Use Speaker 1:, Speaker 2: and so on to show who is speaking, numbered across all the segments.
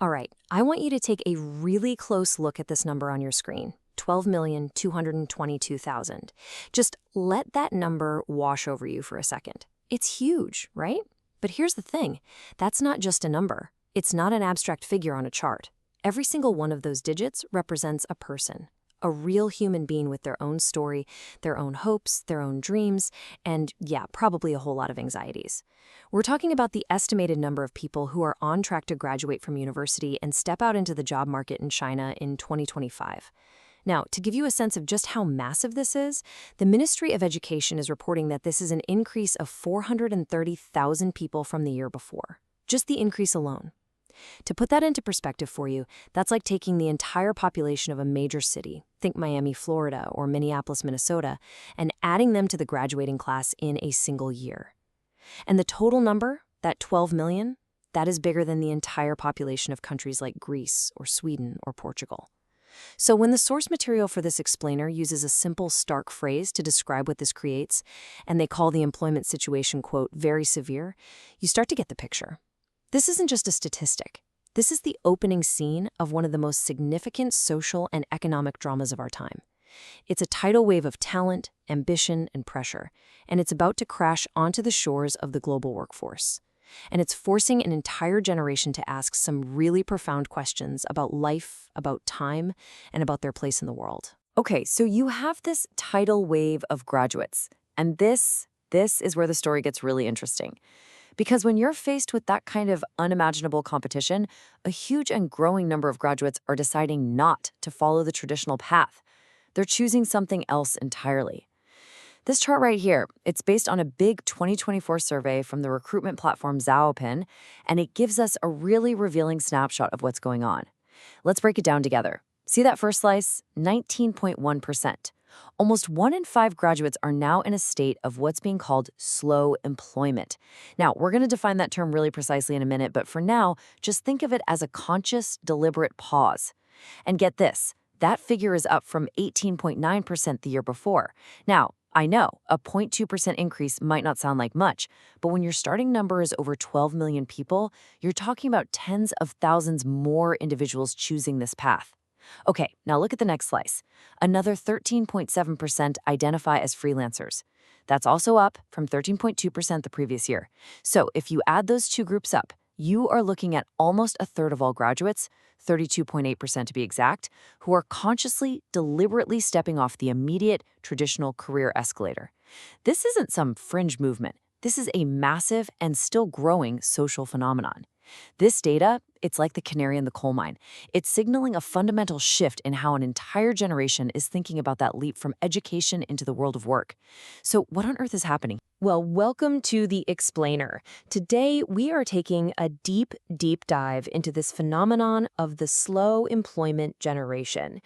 Speaker 1: All right, I want you to take a really close look at this number on your screen, 12,222,000. Just let that number wash over you for a second. It's huge, right? But here's the thing. That's not just a number. It's not an abstract figure on a chart. Every single one of those digits represents a person, a real human being with their own story, their own hopes, their own dreams, and yeah, probably a whole lot of anxieties. We're talking about the estimated number of people who are on track to graduate from university and step out into the job market in China in 2025. Now, to give you a sense of just how massive this is, the Ministry of Education is reporting that this is an increase of 430,000 people from the year before. Just the increase alone. To put that into perspective for you, that's like taking the entire population of a major city, think Miami, Florida, or Minneapolis, Minnesota, and adding them to the graduating class in a single year. And the total number, that 12 million, that is bigger than the entire population of countries like Greece or Sweden or Portugal. So when the source material for this explainer uses a simple, stark phrase to describe what this creates, and they call the employment situation, quote, very severe, you start to get the picture. This isn't just a statistic. This is the opening scene of one of the most significant social and economic dramas of our time. It's a tidal wave of talent, ambition, and pressure, and it's about to crash onto the shores of the global workforce. And it's forcing an entire generation to ask some really profound questions about life, about time, and about their place in the world.
Speaker 2: Okay, so you have this tidal wave of graduates, and this is where the story gets really interesting. Because when you're faced with that kind of unimaginable competition, a huge and growing number of graduates are deciding not to follow the traditional path. They're choosing something else entirely. This chart right here, it's based on a big 2024 survey from the recruitment platform Zhaopin, and it gives us a really revealing snapshot of what's going on. Let's break it down together. See that first slice? 19.1%. Almost 1 in 5 graduates are now in a state of what's being called slow employment. Now, we're going to define that term really precisely in a minute, but for now, just think of it as a conscious, deliberate pause. And get this, that figure is up from 18.9% the year before. Now, I know, a 0.2% increase might not sound like much, but when your starting number is over 12 million people, you're talking about tens of thousands more individuals choosing this path. Okay, now look at the next slice. Another 13.7% identify as freelancers. That's also up from 13.2% the previous year. So if you add those two groups up, you are looking at almost a third of all graduates, 32.8% to be exact, who are consciously, deliberately stepping off the immediate, traditional career escalator. This isn't some fringe movement. This is a massive and still growing social phenomenon. This data, it's like the canary in the coal mine. It's signaling a fundamental shift in how an entire generation is thinking about that leap from education into the world of work. So what on earth is happening?
Speaker 1: Well, welcome to the Explainer. Today, we are taking a deep, deep dive into this phenomenon of the slow employment generation.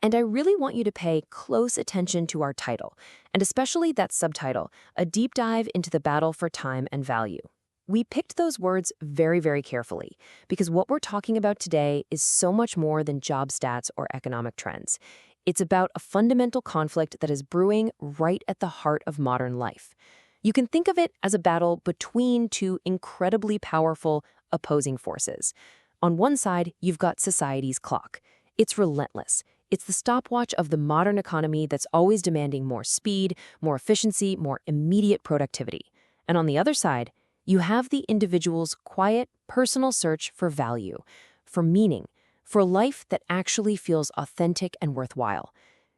Speaker 1: And I really want you to pay close attention to our title, and especially that subtitle, A Deep Dive into the Battle for Time and Value. We picked those words very, very carefully because what we're talking about today is so much more than job stats or economic trends. It's about a fundamental conflict that is brewing right at the heart of modern life. You can think of it as a battle between two incredibly powerful opposing forces. On one side, you've got society's clock. It's relentless. It's the stopwatch of the modern economy that's always demanding more speed, more efficiency, more immediate productivity. And on the other side, you have the individual's quiet, personal search for value, for meaning, for a life that actually feels authentic and worthwhile.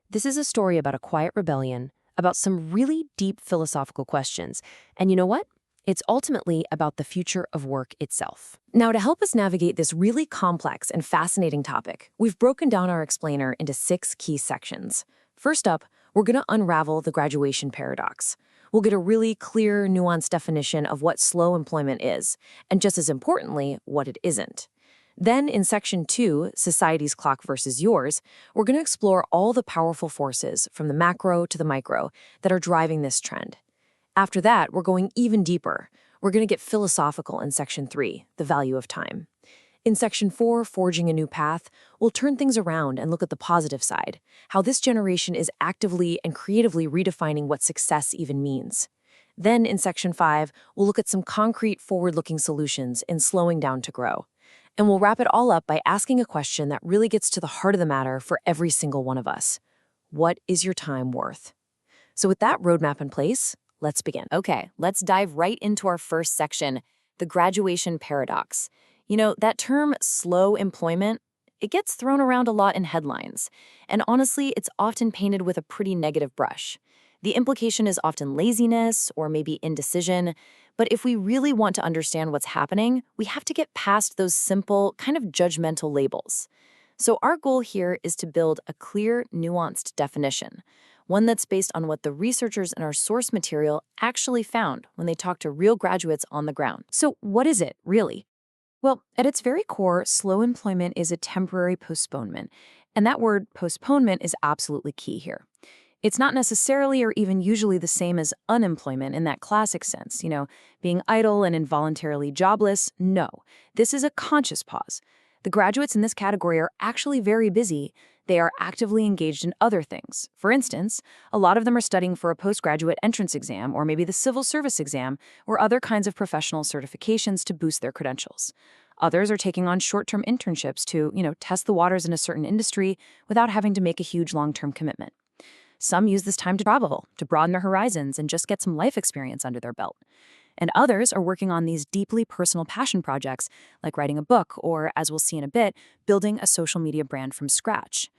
Speaker 1: This is a story about a quiet rebellion, about some really deep philosophical questions. And you know what? It's ultimately about the future of work itself. Now, to help us navigate this really complex and fascinating topic, we've broken down our explainer into 6 key sections. First up, we're going to unravel the graduation paradox. We'll get a really clear, nuanced definition of what slow employment is, and just as importantly, what it isn't. Then in Section 2, Society's Clock versus Yours, we're going to explore all the powerful forces, from the macro to the micro, that are driving this trend. After that, we're going even deeper. We're going to get philosophical in Section 3, The Value of Time. In Section 4, Forging a New Path, we'll turn things around and look at the positive side, how this generation is actively and creatively redefining what success even means. Then in Section 5, we'll look at some concrete forward-looking solutions in slowing down to grow.
Speaker 2: And we'll wrap it all up by asking a question that really gets to the heart of the matter for every single one of us. What is your time worth? So with that roadmap in place, let's begin. Okay, let's dive right into our first section, the graduation paradox. That term slow employment, it gets thrown around a lot in headlines. And honestly, it's often painted with a pretty negative brush. The implication is often laziness or maybe indecision. But if we really want to understand what's happening, we have to get past those simple, kind of judgmental labels. So our goal here is to build a clear, nuanced definition, one that's based on what the researchers in our source material actually found when they talked to real graduates on the ground.
Speaker 1: So what is it, really? Well, at its very core, slow employment is a temporary postponement. And that word postponement is absolutely key here. It's not necessarily or even usually the same as unemployment in that classic sense, being idle and involuntarily jobless. No, this is a conscious pause. The graduates in this category are actually very busy. They are actively engaged in other things. For instance, a lot of them are studying for a postgraduate entrance exam or maybe the civil service exam or other kinds of professional certifications to boost their credentials. Others are taking on short-term internships to, test the waters in a certain industry without having to make a huge long-term commitment. Some use this time to travel, to broaden their horizons and just get some life experience under their belt. And others are working on these deeply personal passion projects, like writing a book or, as we'll see in a bit, building a social media brand from scratch.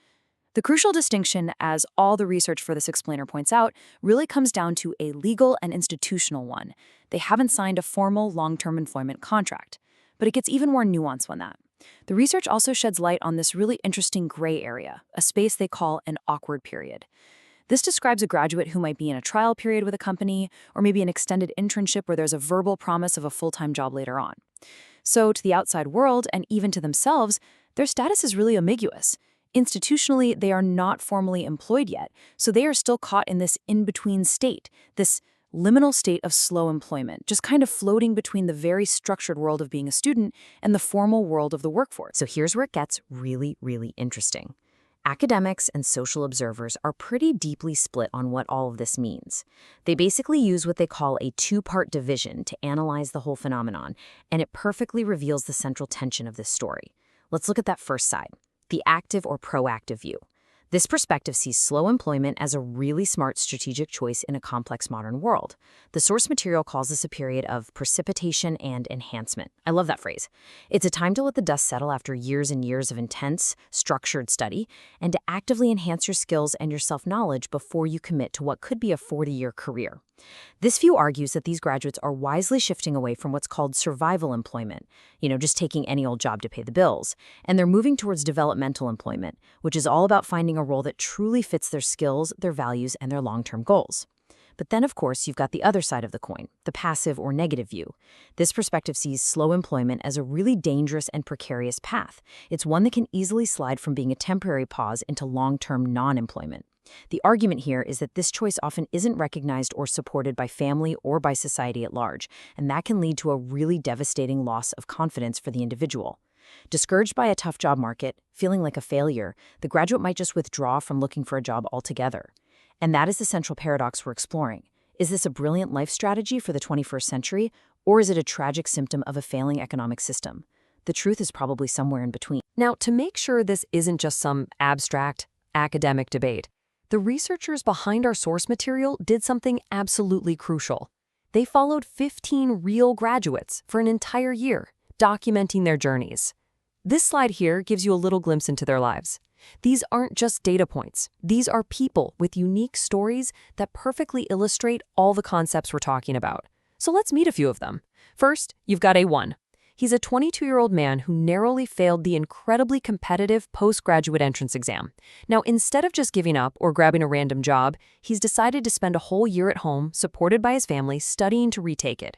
Speaker 1: The crucial distinction, as all the research for this explainer points out, really comes down to a legal and institutional one. They haven't signed a formal long-term employment contract. But it gets even more nuanced than that. The research also sheds light on this really interesting gray area, a space they call an awkward period. This describes a graduate who might be in a trial period with a company, or maybe an extended internship where there's a verbal promise of a full-time job later on. So to the outside world, and even to themselves, their status is really ambiguous. Institutionally, they are not formally employed yet, so they are still caught in this in-between state, this liminal state of slow employment, just kind of floating between the very structured world of being a student and the formal world of the workforce.
Speaker 2: So here's where it gets really, really interesting. Academics and social observers are pretty deeply split on what all of this means. They basically use what they call a two-part division to analyze the whole phenomenon, and it perfectly reveals the central tension of this story. Let's look at that first side, the active or proactive view. This perspective sees slow employment as a really smart strategic choice in a complex modern world. The source material calls this a period of precipitation and enhancement. I love that phrase. It's a time to let the dust settle after years and years of intense, structured study, and to actively enhance your skills and your self-knowledge before you commit to what could be a 40-year career. This view argues that these graduates are wisely shifting away from what's called survival employment, just taking any old job to pay the bills, and they're moving towards developmental employment, which is all about finding a role that truly fits their skills, their values, and their long-term goals. But then, of course, you've got the other side of the coin, the passive or negative view. This perspective sees slow employment as a really dangerous and precarious path. It's one that can easily slide from being a temporary pause into long-term non-employment. The argument here is that this choice often isn't recognized or supported by family or by society at large, and that can lead to a really devastating loss of confidence for the individual. Discouraged by a tough job market, feeling like a failure, the graduate might just withdraw from looking for a job altogether. And that is the central paradox we're exploring. Is this a brilliant life strategy for the 21st century, or is it a tragic symptom of a failing economic system? The truth is probably somewhere in between.
Speaker 1: Now, to make sure this isn't just some abstract, academic debate, the researchers behind our source material did something absolutely crucial. They followed 15 real graduates for an entire year, documenting their journeys. This slide here gives you a little glimpse into their lives. These aren't just data points. These are people with unique stories that perfectly illustrate all the concepts we're talking about. So let's meet a few of them. First, you've got A1. He's a 22-year-old man who narrowly failed the incredibly competitive postgraduate entrance exam. Now, instead of just giving up or grabbing a random job, he's decided to spend a whole year at home, supported by his family, studying to retake it.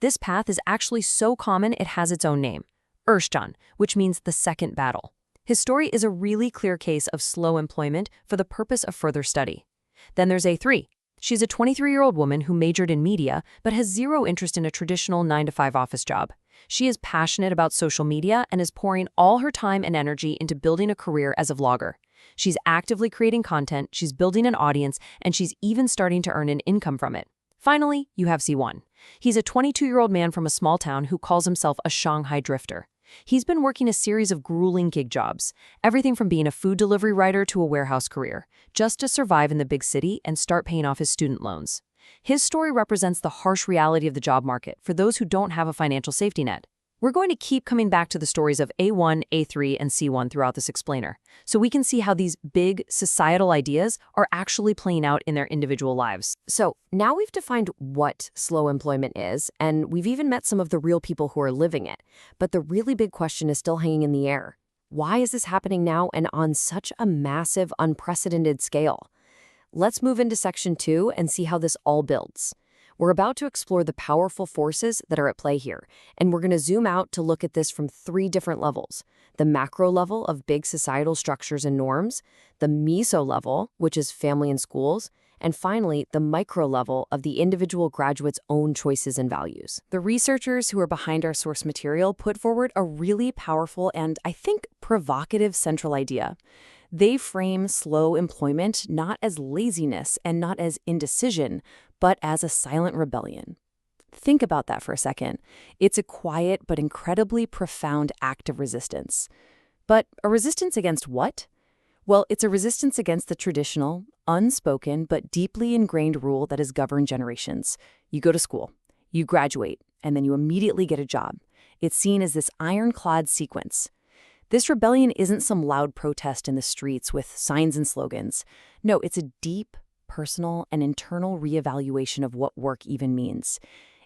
Speaker 1: This path is actually so common it has its own name, Erschan, which means the second battle. His story is a really clear case of slow employment for the purpose of further study. Then there's A3. She's a 23-year-old woman who majored in media but has zero interest in a traditional 9-to-5 office job. She is passionate about social media and is pouring all her time and energy into building a career as a vlogger. She's actively creating content, she's building an audience, and she's even starting to earn an income from it. Finally, you have C1. He's a 22-year-old man from a small town who calls himself a Shanghai drifter. He's been working a series of grueling gig jobs, everything from being a food delivery rider to a warehouse career, just to survive in the big city and start paying off his student loans. His story represents the harsh reality of the job market for those who don't have a financial safety net. We're going to keep coming back to the stories of A1, A3, and C1 throughout this explainer, so we can see how these big societal ideas are actually playing out in their individual lives.
Speaker 2: So now we've defined what slow employment is, and we've even met some of the real people who are living it. But the really big question is still hanging in the air. Why is this happening now and on such a massive, unprecedented scale? Let's move into section 2 and see how this all builds. We're about to explore the powerful forces that are at play here, and we're going to zoom out to look at this from 3 different levels. The macro level of big societal structures and norms, the meso level, which is family and schools, and finally, the micro level of the individual graduate's own choices and values.
Speaker 1: The researchers who are behind our source material put forward a really powerful and, I think, provocative central idea. They frame slow employment not as laziness and not as indecision, but as a silent rebellion. Think about that for a second. It's a quiet but incredibly profound act of resistance. But a resistance against what? Well, it's a resistance against the traditional, unspoken, but deeply ingrained rule that has governed generations. You go to school, you graduate, and then you immediately get a job. It's seen as this ironclad sequence. This rebellion isn't some loud protest in the streets with signs and slogans. No, it's a deep, personal, and internal reevaluation of what work even means.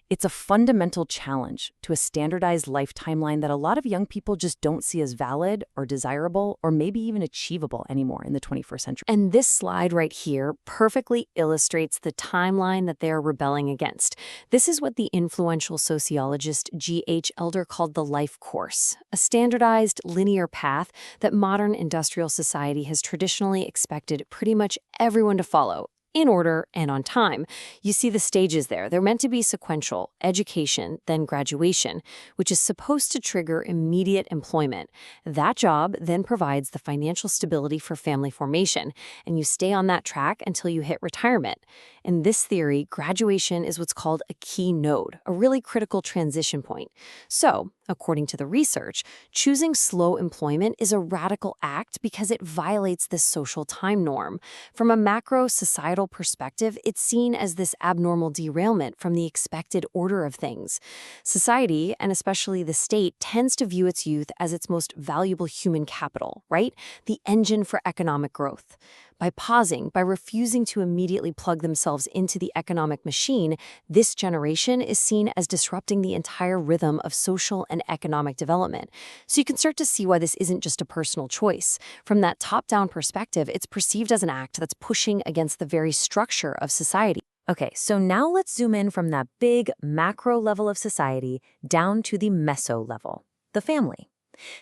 Speaker 1: It's a fundamental challenge to a standardized life timeline that a lot of young people just don't see as valid or desirable or maybe even achievable anymore in the 21st century.
Speaker 2: And this slide right here perfectly illustrates the timeline that they're rebelling against. This is what the influential sociologist G.H. Elder called the life course, a standardized, linear path that modern industrial society has traditionally expected pretty much everyone to follow, in order and on time. You see the stages there. They're meant to be sequential: education, then graduation, which is supposed to trigger immediate employment. That job then provides the financial stability for family formation, and you stay on that track until you hit retirement. In this theory, graduation is what's called a key node, a really critical transition point. So, according to the research, choosing slow employment is a radical act because it violates this social time norm. From a macro societal perspective, it's seen as this abnormal derailment from the expected order of things. Society, and especially the state, tends to view its youth as its most valuable human capital, right? The engine for economic growth. By pausing, by refusing to immediately plug themselves into the economic machine, this generation is seen as disrupting the entire rhythm of social and economic development. So you can start to see why this isn't just a personal choice. From that top-down perspective, it's perceived as an act that's pushing against the very structure of society.
Speaker 1: Okay, so now let's zoom in from that big macro level of society down to the meso level, the family.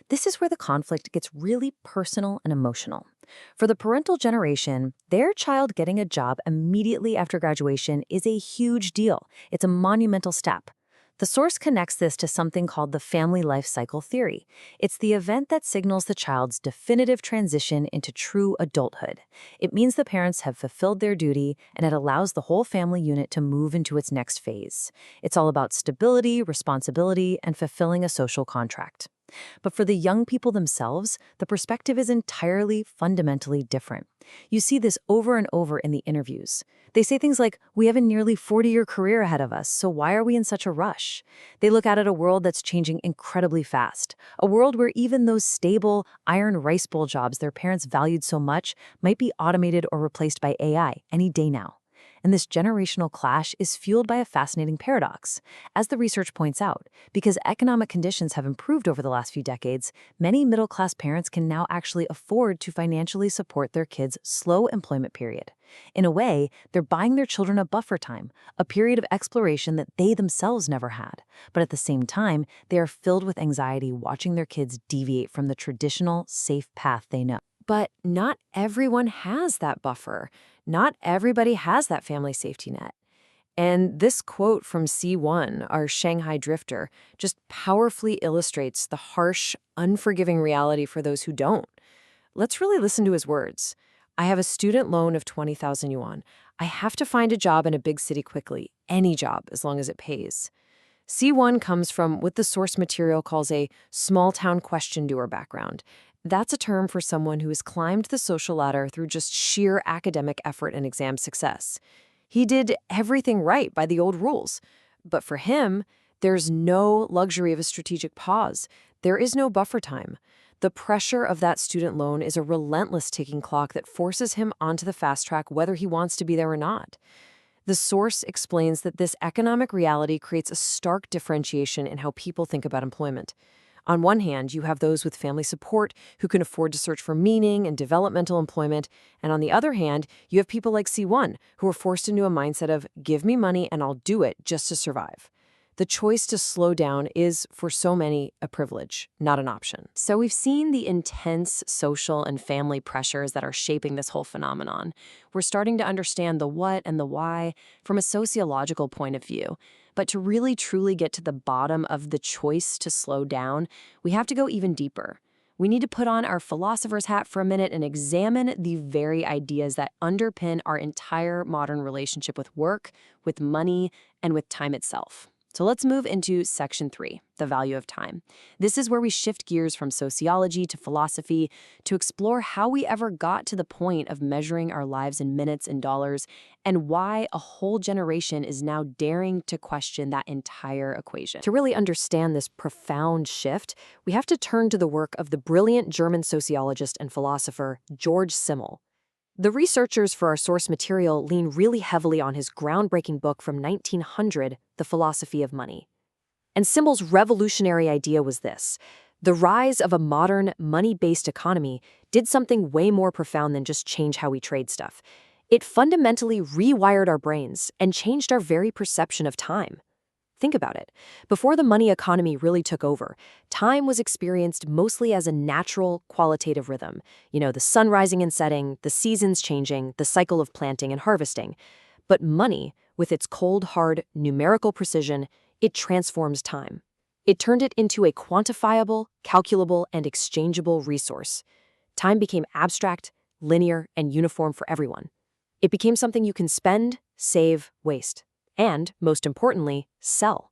Speaker 1: This is where the conflict gets really personal and emotional. For the parental generation, their child getting a job immediately after graduation is a huge deal. It's a monumental step. The source connects this to something called the family life cycle theory. It's the event that signals the child's definitive transition into true adulthood. It means the parents have fulfilled their duty, and it allows the whole family unit to move into its next phase. It's all about stability, responsibility, and fulfilling a social contract. But for the young people themselves, the perspective is entirely, fundamentally different. You see this over and over in the interviews. They say things like, "We have a nearly 40-year career ahead of us, so why are we in such a rush?" They look out at a world that's changing incredibly fast, a world where even those stable, iron rice bowl jobs their parents valued so much might be automated or replaced by AI any day now. And this generational clash is fueled by a fascinating paradox. As the research points out, because economic conditions have improved over the last few decades, many middle-class parents can now actually afford to financially support their kids' slow employment period. In a way, they're buying their children a buffer time, a period of exploration that they themselves never had. But at the same time, they are filled with anxiety watching their kids deviate from the traditional, safe path they know. But not everyone has that buffer. Not everybody has that family safety net. And this quote from C1, our Shanghai drifter, just powerfully illustrates the harsh, unforgiving reality for those who don't. Let's really listen to his words. "I have a student loan of 20,000 yuan. I have to find a job in a big city quickly, any job, as long as it pays." C1 comes from what the source material calls a small town question doer background. That's a term for someone who has climbed the social ladder through just sheer academic effort and exam success. He did everything right by the old rules. But for him, there's no luxury of a strategic pause. There is no buffer time. The pressure of that student loan is a relentless ticking clock that forces him onto the fast track whether he wants to be there or not. The source explains that this economic reality creates a stark differentiation in how people think about employment. On one hand, you have those with family support who can afford to search for meaning and developmental employment, and on the other hand, you have people like C1 who are forced into a mindset of give me money and I'll do it just to survive. The choice to slow down is, for so many, a privilege, not an option. So we've seen the intense social and family pressures that are shaping this whole phenomenon. We're starting to understand the what and the why from a sociological point of view. But to really truly get to the bottom of the choice to slow down, we have to go even deeper. We need to put on our philosopher's hat for a minute and examine the very ideas that underpin our entire modern relationship with work, with money, and with time itself. So let's move into section 3, the value of time. This is where we shift gears from sociology to philosophy to explore how we ever got to the point of measuring our lives in minutes and dollars, and why a whole generation is now daring to question that entire equation. To really understand this profound shift, we have to turn to the work of the brilliant German sociologist and philosopher George Simmel. The researchers for our source material lean really heavily on his groundbreaking book from 1900, The Philosophy of Money. And Simmel's revolutionary idea was this: the rise of a modern, money-based economy did something way more profound than just change how we trade stuff. It fundamentally rewired our brains and changed our very perception of time. Think about it. Before the money economy really took over, time was experienced mostly as a natural, qualitative rhythm. The sun rising and setting, the seasons changing, the cycle of planting and harvesting. But money, with its cold, hard, numerical precision, it transforms time. It turned it into a quantifiable, calculable, and exchangeable resource. Time became abstract, linear, and uniform for everyone. It became something you can spend, save, waste. And, most importantly, sell.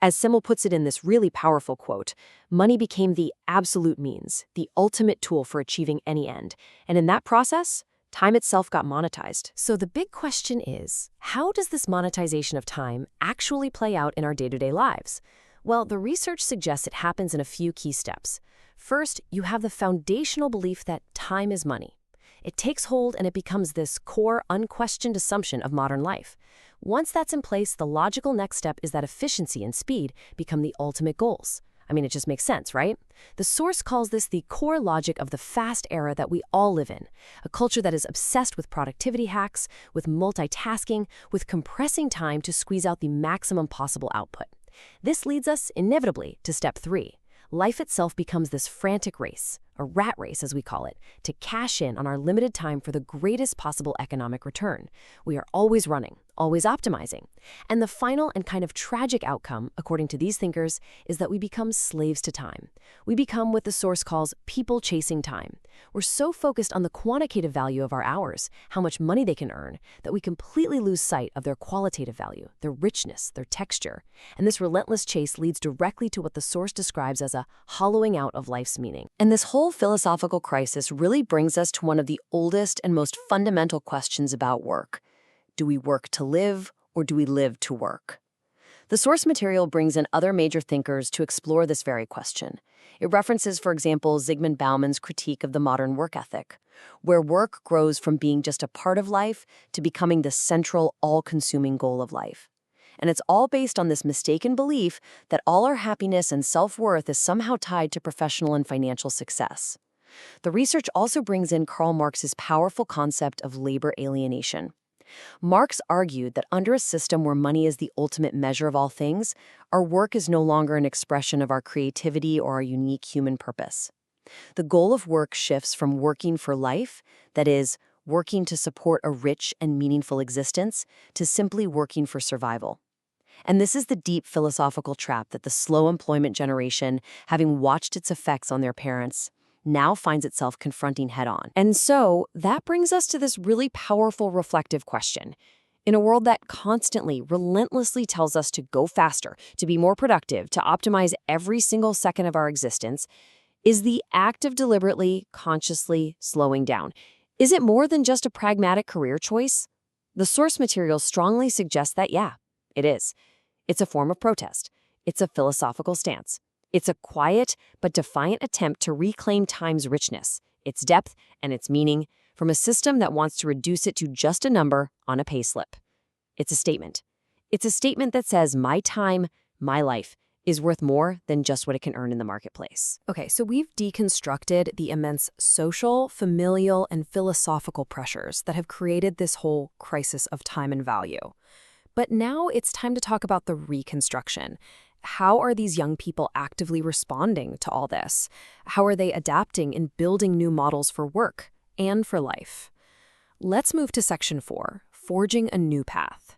Speaker 1: As Simmel puts it in this really powerful quote, money became the absolute means, the ultimate tool for achieving any end. And in that process, time itself got monetized. So the big question is, how does this monetization of time actually play out in our day-to-day lives? Well, the research suggests it happens in a few key steps. First, you have the foundational belief that time is money. It takes hold and it becomes this core, unquestioned assumption of modern life. Once that's in place, the logical next step is that efficiency and speed become the ultimate goals. It just makes sense, right? The source calls this the core logic of the fast era that we all live in, a culture that is obsessed with productivity hacks, with multitasking, with compressing time to squeeze out the maximum possible output. This leads us, inevitably, to step 3. Life itself becomes this frantic race, a rat race as we call it, to cash in on our limited time for the greatest possible economic return. We are always running, always optimizing. And the final and kind of tragic outcome, according to these thinkers, is that we become slaves to time. We become what the source calls people chasing time. We're so focused on the quantitative value of our hours, how much money they can earn, that we completely lose sight of their qualitative value, their richness, their texture. And this relentless chase leads directly to what the source describes as a hollowing out of life's meaning. And this whole philosophical crisis really brings us to one of the oldest and most fundamental questions about work. Do we work to live, or do we live to work? The source material brings in other major thinkers to explore this very question. It references, for example, Zygmunt Bauman's critique of the modern work ethic, where work grows from being just a part of life to becoming the central, all-consuming goal of life. And it's all based on this mistaken belief that all our happiness and self-worth is somehow tied to professional and financial success. The research also brings in Karl Marx's powerful concept of labor alienation. Marx argued that under a system where money is the ultimate measure of all things, our work is no longer an expression of our creativity or our unique human purpose. The goal of work shifts from working for life, that is, working to support a rich and meaningful existence, to simply working for survival. And this is the deep philosophical trap that the slow employment generation, having watched its effects on their parents, now finds itself confronting head-on. And so that brings us to this really powerful reflective question. In a world that constantly, relentlessly tells us to go faster, to be more productive, to optimize every single second of our existence, is the act of deliberately, consciously slowing down. Is it more than just a pragmatic career choice? The source material strongly suggests that, yeah, it is. It's a form of protest. It's a philosophical stance. It's a quiet but defiant attempt to reclaim time's richness, its depth, and its meaning from a system that wants to reduce it to just a number on a payslip. It's a statement. It's a statement that says my time, my life, is worth more than just what it can earn in the marketplace. Okay, so we've deconstructed the immense social, familial, and philosophical pressures that have created this whole crisis of time and value. But now it's time to talk about the reconstruction. How are these young people actively responding to all this? How are they adapting and building new models for work and for life? Let's move to section 4, forging a new path.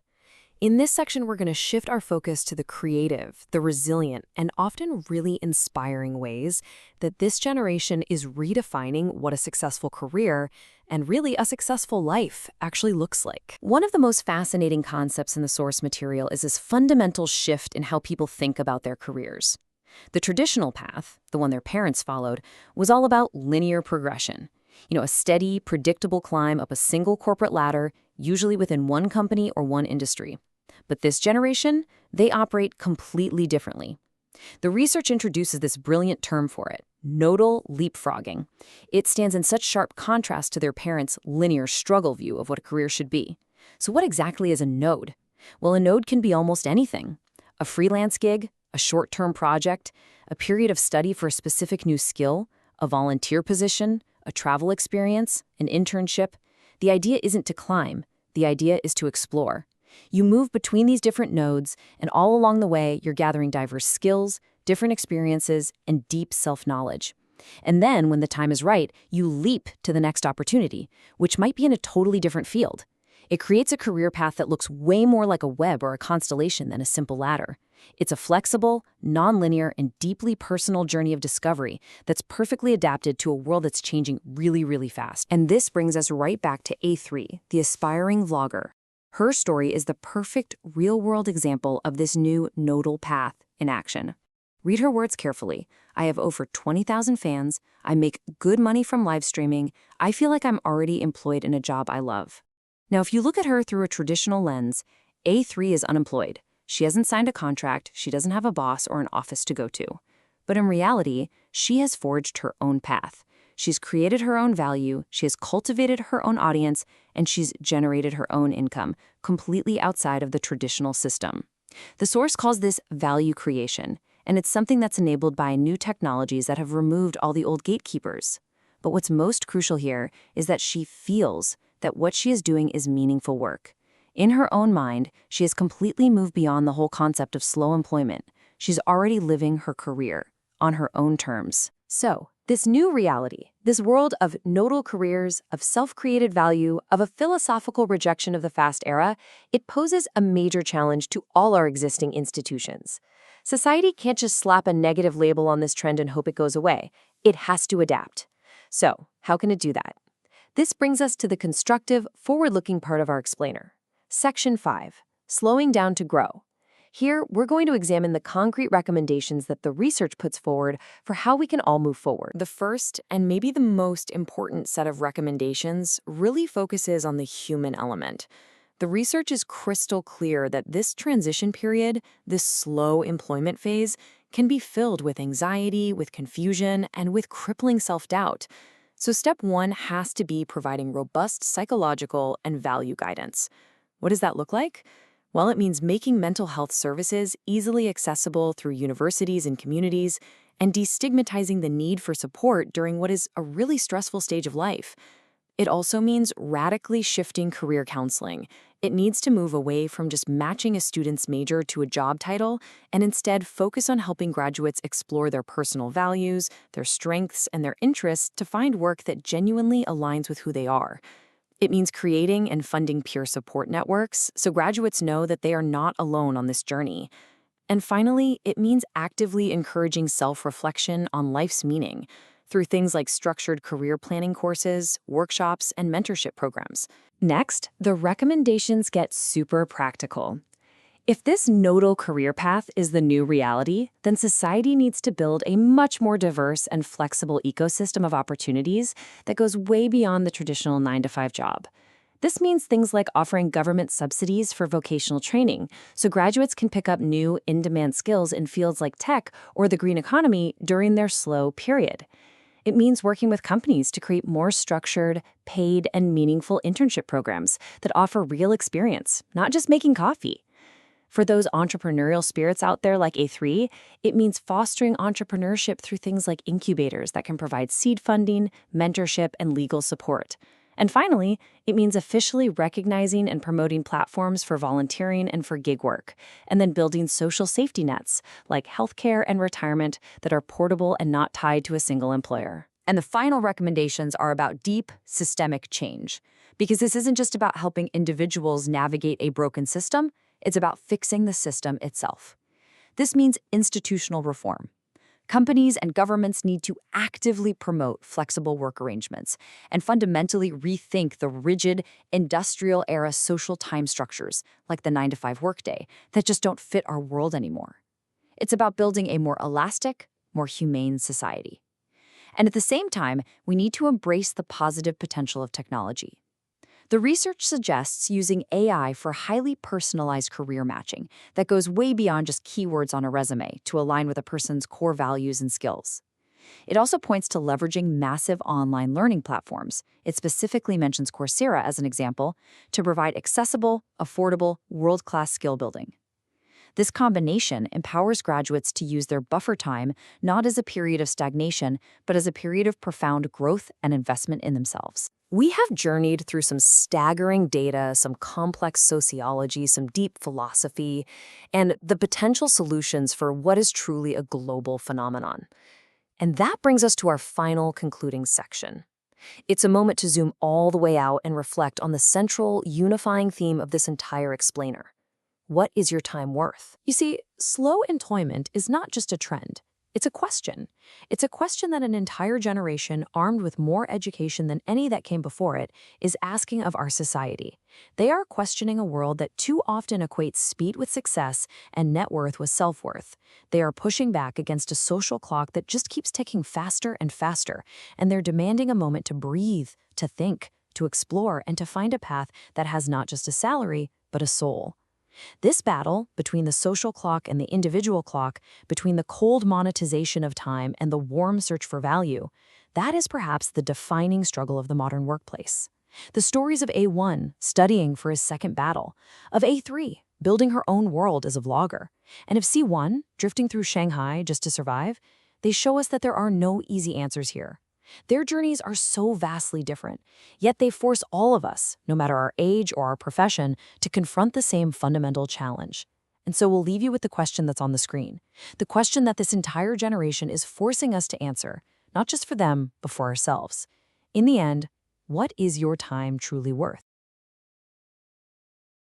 Speaker 1: In this section, we're going to shift our focus to the creative, the resilient, and often really inspiring ways that this generation is redefining what a successful career and really a successful life actually looks like. One of the most fascinating concepts in the source material is this fundamental shift in how people think about their careers. The traditional path, the one their parents followed, was all about linear progression. A steady, predictable climb up a single corporate ladder, usually within one company or one industry. But this generation, they operate completely differently. The research introduces this brilliant term for it, nodal leapfrogging. It stands in such sharp contrast to their parents' linear struggle view of what a career should be. So what exactly is a node? Well, a node can be almost anything. A freelance gig, a short-term project, a period of study for a specific new skill, a volunteer position, a travel experience, an internship. The idea isn't to climb. The idea is to explore. You move between these different nodes, and all along the way, you're gathering diverse skills, different experiences, and deep self-knowledge. And then, when the time is right, you leap to the next opportunity, which might be in a totally different field. It creates a career path that looks way more like a web or a constellation than a simple ladder. It's a flexible, nonlinear, and deeply personal journey of discovery that's perfectly adapted to a world that's changing really, really fast. And this brings us right back to A3, the aspiring vlogger. Her story is the perfect real-world example of this new nodal path in action. Read her words carefully. I have over 20,000 fans. I make good money from live streaming. I feel like I'm already employed in a job I love. Now, if you look at her through a traditional lens, A3 is unemployed. She hasn't signed a contract, she doesn't have a boss or an office to go to. But in reality, she has forged her own path. She's created her own value, she has cultivated her own audience, and she's generated her own income, completely outside of the traditional system. The source calls this value creation, and it's something that's enabled by new technologies that have removed all the old gatekeepers. But what's most crucial here is that she feels that what she is doing is meaningful work. In her own mind, she has completely moved beyond the whole concept of slow employment. She's already living her career on her own terms. So, this new reality, this world of nodal careers, of self-created value, of a philosophical rejection of the fast era, it poses a major challenge to all our existing institutions. Society can't just slap a negative label on this trend and hope it goes away. It has to adapt. So, how can it do that? This brings us to the constructive, forward-looking part of our explainer. Section 5, slowing down to grow. Here, we're going to examine the concrete recommendations that the research puts forward for how we can all move forward. The first, and maybe the most important set of recommendations, really focuses on the human element. The research is crystal clear that this transition period, this slow employment phase, can be filled with anxiety, with confusion, and with crippling self-doubt. So step 1 has to be providing robust psychological and value guidance. What does that look like? Well, it means making mental health services easily accessible through universities and communities, and destigmatizing the need for support during what is a really stressful stage of life. It also means radically shifting career counseling. It needs to move away from just matching a student's major to a job title and instead focus on helping graduates explore their personal values, their strengths, and their interests to find work that genuinely aligns with who they are. It means creating and funding peer support networks so graduates know that they are not alone on this journey. And finally, it means actively encouraging self-reflection on life's meaning.
Speaker 2: through things like structured career planning courses, workshops, and mentorship programs. Next, the recommendations get super practical. If this nodal career path is the new reality, then society needs to build a much more diverse and flexible ecosystem of opportunities that goes way beyond the traditional 9-to-5 job. This means things like offering government subsidies for vocational training, so graduates can pick up new, in-demand skills in fields like tech or the green economy during their slow period. It means working with companies to create more structured, paid, and meaningful internship programs that offer real experience, not just making coffee. For those entrepreneurial spirits out there like A3, it means fostering entrepreneurship through things like incubators that can provide seed funding, mentorship, and legal support. And finally, it means officially recognizing and promoting platforms for volunteering and for gig work, and then building social safety nets like healthcare and retirement that are portable and not tied to a single employer. And the final recommendations are about deep, systemic change. Because this isn't just about helping individuals navigate a broken system, it's about fixing the system itself. This means institutional reform. Companies and governments need to actively promote flexible work arrangements and fundamentally rethink the rigid, industrial-era social time structures, like the 9-to-5 workday, that just don't fit our world anymore. It's about building a more elastic, more humane society. And at the same time, we need to embrace the positive potential of technology. The research suggests using AI for highly personalized career matching that goes way beyond just keywords on a resume to align with a person's core values and skills. It also points to leveraging massive online learning platforms. It specifically mentions Coursera as an example to provide accessible, affordable, world-class skill building. This combination empowers graduates to use their buffer time not as a period of stagnation, but as a period of profound growth and investment in themselves. We have journeyed through some staggering data, some complex sociology, some deep philosophy, and the potential solutions for what is truly a global phenomenon. And that brings us to our final concluding section. It's a moment to zoom all the way out and reflect on the central, unifying theme of this entire explainer. What is your time worth? You see, slow employment is not just a trend. It's a question. It's a question that an entire generation, armed with more education than any that came before it, is asking of our society. They are questioning a world that too often equates speed with success and net worth with self-worth. They are pushing back against a social clock that just keeps ticking faster and faster, and they're demanding a moment to breathe, to think, to explore, and to find a path that has not just a salary, but a soul. This battle between the social clock and the individual clock, between the cold monetization of time and the warm search for value, that is perhaps the defining struggle of the modern workplace. The stories of A1 studying for his second battle, of A3 building her own world as a vlogger, and of C1 drifting through Shanghai just to survive, they show us that there are no easy answers here. Their journeys are so vastly different, yet they force all of us, no matter our age or our profession, to confront the same fundamental challenge. And so we'll leave you with the question that's on the screen, the question that this entire generation is forcing us to answer, not just for them, but for ourselves. In the end, what is your time truly worth?